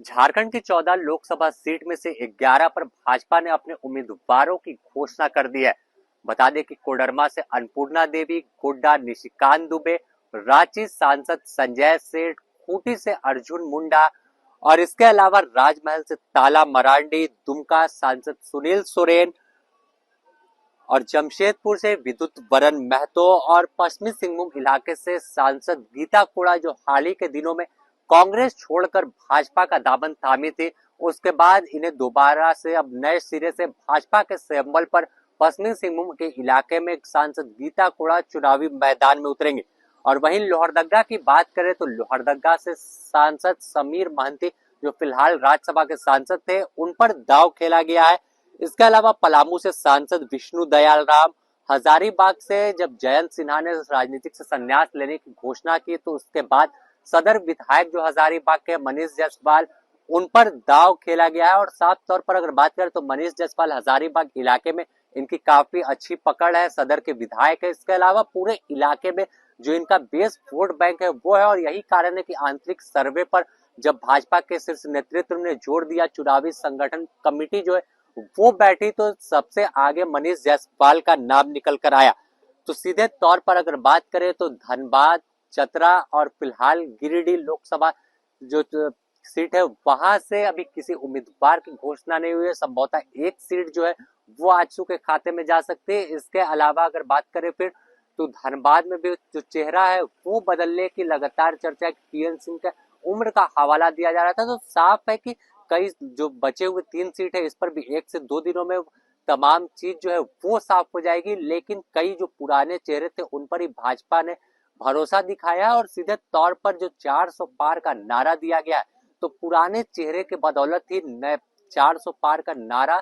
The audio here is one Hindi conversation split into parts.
झारखंड की 14 लोकसभा सीट में से 11 पर भाजपा ने अपने उम्मीदवारों की घोषणा कर दी है। बता दें कि कोडरमा से अन्नपूर्णा देवी, गोड्डा निशिकांत दुबे, रांची सांसद संजय सेठ, खूंटी से अर्जुन मुंडा और इसके अलावा राजमहल से ताला मरांडी, दुमका सांसद सुनील सोरेन और जमशेदपुर से विद्युत वरण महतो और पश्चिमी सिंहभूम इलाके से सांसद गीता कोड़ा, जो हाल ही के दिनों में कांग्रेस छोड़कर भाजपा का दामन थामी थी, उसके बाद इन्हें दोबारा से अब नए सिरे से भाजपा के सिंबल पर पश्चिमी सिंहभूम के इलाके में सांसद गीता कोड़ा चुनावी मैदान में उतरेंगे। और वहीं लोहरदगा की बात करें तो लोहरदगा से सांसद समीर महंती, जो फिलहाल राज्यसभा के सांसद थे, उन पर दांव खेला गया है। इसके अलावा पलामू से सांसद विष्णु दयाल राम, हजारीबाग से जब जयंत सिन्हा ने राजनीतिक से संन्यास लेने की घोषणा की तो उसके बाद सदर विधायक जो हजारीबाग के मनीष जायसवाल, उन पर दांव खेला गया है। और साफ तौर पर अगर बात करें तो मनीष जायसवाल हजारीबाग इलाके में इनकी काफी अच्छी पकड़ है, सदर के विधायक है। इसके अलावा पूरे इलाके में जो इनका बेस वोट बैंक है वो है, और यही कारण है कि आंतरिक सर्वे पर जब भाजपा के शीर्ष नेतृत्व ने जोर दिया, चुनावी संगठन कमेटी जो है वो बैठी, तो सबसे आगे मनीष जायसवाल का नाम निकल कर आया। तो सीधे तौर पर अगर बात करें तो धनबाद, चतरा और फिलहाल गिरिडीह लोकसभा जो सीट है वहां से अभी किसी उम्मीदवार की घोषणा नहीं हुई है। संभवतः एक सीट जो है वो आजसू के खाते में जा सकती है। इसके अलावा अगर बात करें फिर तो धनबाद में भी जो चेहरा है वो बदलने की लगातार चर्चा, टीएन सिंह का उम्र का हवाला दिया जा रहा था। तो साफ है कि कई जो बचे हुए 3 सीट है इस पर भी 1 से 2 दिनों में तमाम चीज जो है वो साफ हो जाएगी। लेकिन कई जो पुराने चेहरे थे उन पर ही भाजपा ने भरोसा दिखाया और सीधे तौर पर जो 400 पार का नारा दिया गया, तो पुराने चेहरे के बदौलत ही नए 400 पार का नारा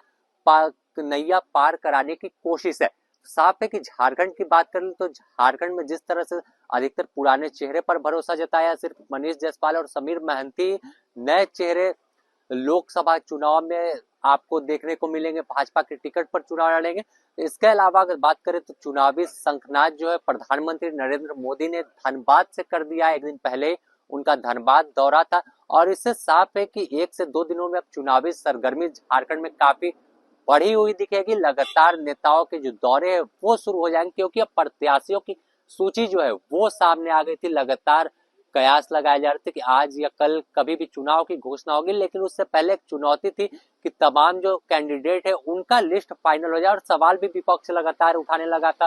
नैया पार कराने की कोशिश है। साफ है कि झारखंड की बात करें तो झारखंड में जिस तरह से अधिकतर पुराने चेहरे पर भरोसा जताया, सिर्फ मनीष जायसवाल और समीर महंती नए चेहरे लोकसभा चुनाव में आपको देखने को मिलेंगे, भाजपा के टिकट पर चुनाव लड़ेंगे। इसके अलावा अगर बात करें तो चुनावी शंखनाद जो है प्रधानमंत्री नरेंद्र मोदी ने धनबाद से कर दिया। एक दिन पहले उनका धनबाद दौरा था और इससे साफ है कि 1 से 2 दिनों में अब चुनावी सरगर्मी झारखंड में काफी बढ़ी हुई दिखेगी। लगातार नेताओं के जो दौरे हैं वो शुरू हो जाएंगे, क्योंकि अब प्रत्याशियों की सूची जो है वो सामने आ गई थी। लगातार कयास लगाए जा रहे थे कि आज या कल कभी भी चुनाव की घोषणा होगी, लेकिन उससे पहले एक चुनौती थी कि तमाम जो कैंडिडेट है उनका लिस्ट फाइनल हो जाए। और सवाल भी विपक्ष लगातार उठाने लगा था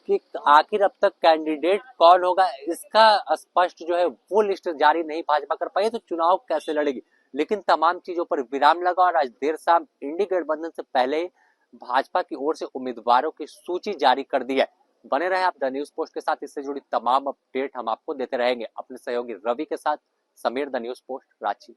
कि आखिर अब तक कैंडिडेट कौन होगा, इसका स्पष्ट जो है वो लिस्ट जारी नहीं भाजपा कर पाई, तो चुनाव कैसे लड़ेगी। लेकिन तमाम चीजों पर विराम लगा और आज देर शाम इंडी गठबंधन से पहले भाजपा की ओर से उम्मीदवारों की सूची जारी कर दी है। बने रहे आप द न्यूज पोस्ट के साथ, इससे जुड़ी तमाम अपडेट हम आपको देते रहेंगे। अपने सहयोगी रवि के साथ Sameer, the news post, Ranchi.